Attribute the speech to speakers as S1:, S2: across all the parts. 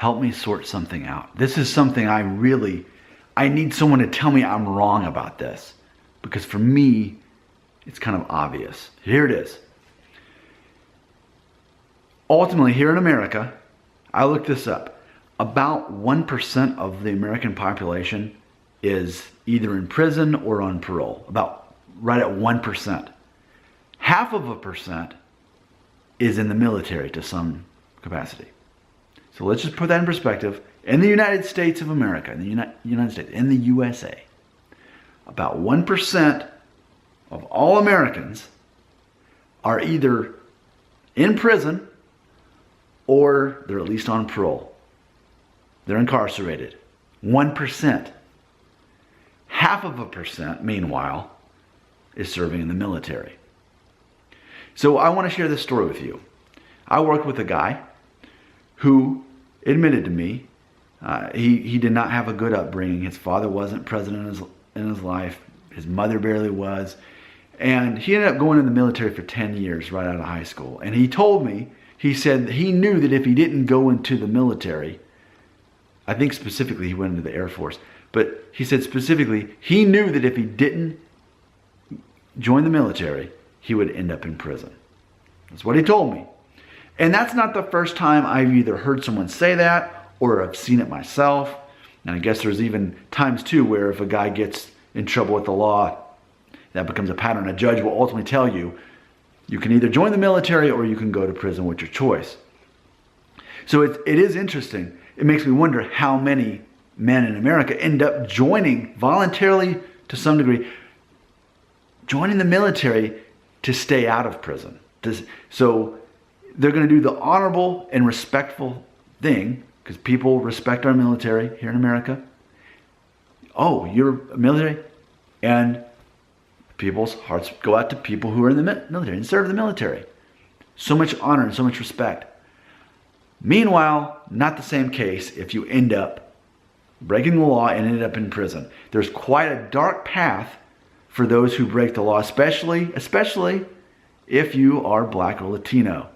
S1: help me sort something out. This is something I need someone to tell me I'm wrong about this. Because for me, it's kind of obvious. Here it is. Ultimately, here in America, I looked this up. About 1% of the American population is either in prison or on parole. About right at 1%. 0.5% is in the military to some capacity. So let's just put that in perspective. In the United States of America, in the United States, in the USA, about 1% of all Americans are either in prison or they're at least on parole. They're incarcerated. 1%. 0.5%, meanwhile, is serving in the military. So I want to share this story with you. I worked with a guy who admitted to me he did not have a good upbringing. His father wasn't present in his life. His mother barely was. And he ended up going in the military for 10 years right out of high school. And he told me, he said he knew that if he didn't go into the military, I think specifically he went into the Air Force, but he said specifically he knew that if he didn't join the military, he would end up in prison. That's what he told me. And that's not the first time I've either heard someone say that or I've seen it myself. And I guess there's even times too where if a guy gets in trouble with the law, that becomes a pattern. A judge will ultimately tell you, you can either join the military or you can go to prison with your choice. So it is interesting. It makes me wonder how many men in America end up joining voluntarily to some degree, joining the military to stay out of prison. So they're going to do the honorable and respectful thing, because people respect our military here in America. Oh, you're military? And people's hearts go out to people who are in the military and serve the military. So much honor and so much respect. Meanwhile, not the same case if you end up breaking the law and ended up in prison. There's quite a dark path for those who break the law, especially if you are Black or Latino.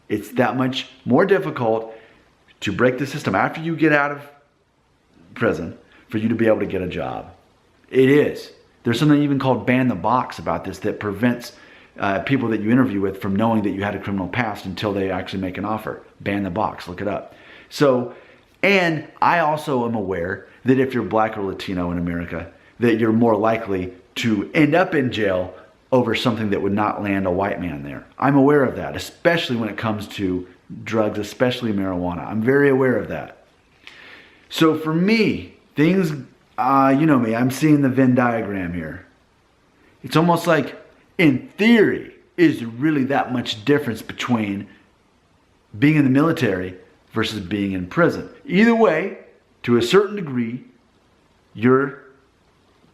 S1: It's that much more difficult to break the system after you get out of prison for you to be able to get a job. It is. There's something even called ban the box about this that prevents people that you interview with from knowing that you had a criminal past until they actually make an offer. Ban the box. Look it up. So, and I also am aware that if you're Black or Latino in America, that you're more likely to end up in jail over something that would not land a white man there. I'm aware of that, especially when it comes to drugs, especially marijuana. I'm very aware of that. So for me, things, you know me, I'm seeing the Venn diagram here. It's almost like, in theory, is there really that much difference between being in the military versus being in prison? Either way, to a certain degree, you're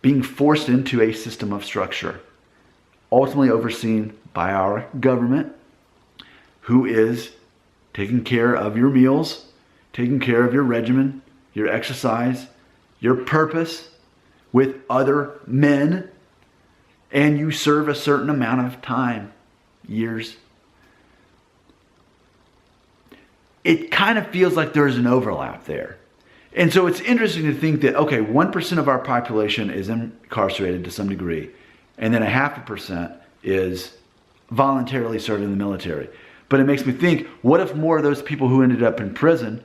S1: being forced into a system of structure, ultimately overseen by our government, who is taking care of your meals, taking care of your regimen, your exercise, your purpose with other men, and you serve a certain amount of time, years. It kind of feels like there's an overlap there. And so it's interesting to think that, okay, 1% of our population is incarcerated to some degree, and then 0.5% is voluntarily serving in the military. But it makes me think, what if more of those people who ended up in prison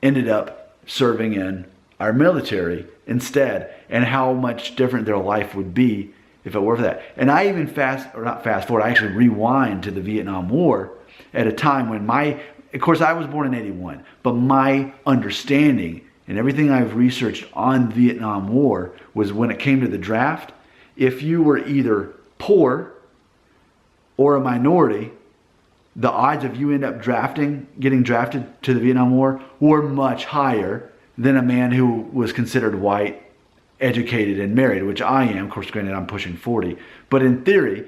S1: ended up serving in our military instead, and how much different their life would be if it were for that. And I even I actually rewind to the Vietnam War at a time when of course I was born in 81, but my understanding and everything I've researched on the Vietnam War was when it came to the draft, if you were either poor or a minority, the odds of you end up getting drafted to the Vietnam War were much higher than a man who was considered white, educated, and married, which I am. Of course, granted, I'm pushing 40. But in theory,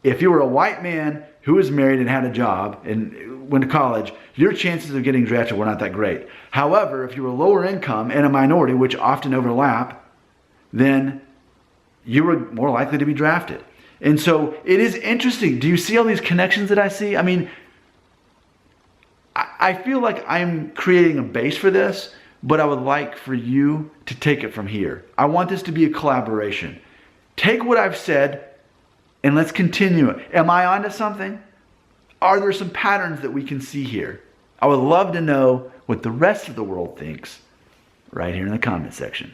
S1: if you were a white man who was married and had a job and went to college, your chances of getting drafted were not that great. However, if you were lower income and a minority, which often overlap, then you were more likely to be drafted. And so it is interesting. Do you see all these connections that I see? I mean, I feel like I'm creating a base for this, but I would like for you to take it from here. I want this to be a collaboration. Take what I've said and let's continue it. Am I onto something? Are there some patterns that we can see here? I would love to know what the rest of the world thinks right here in the comment section.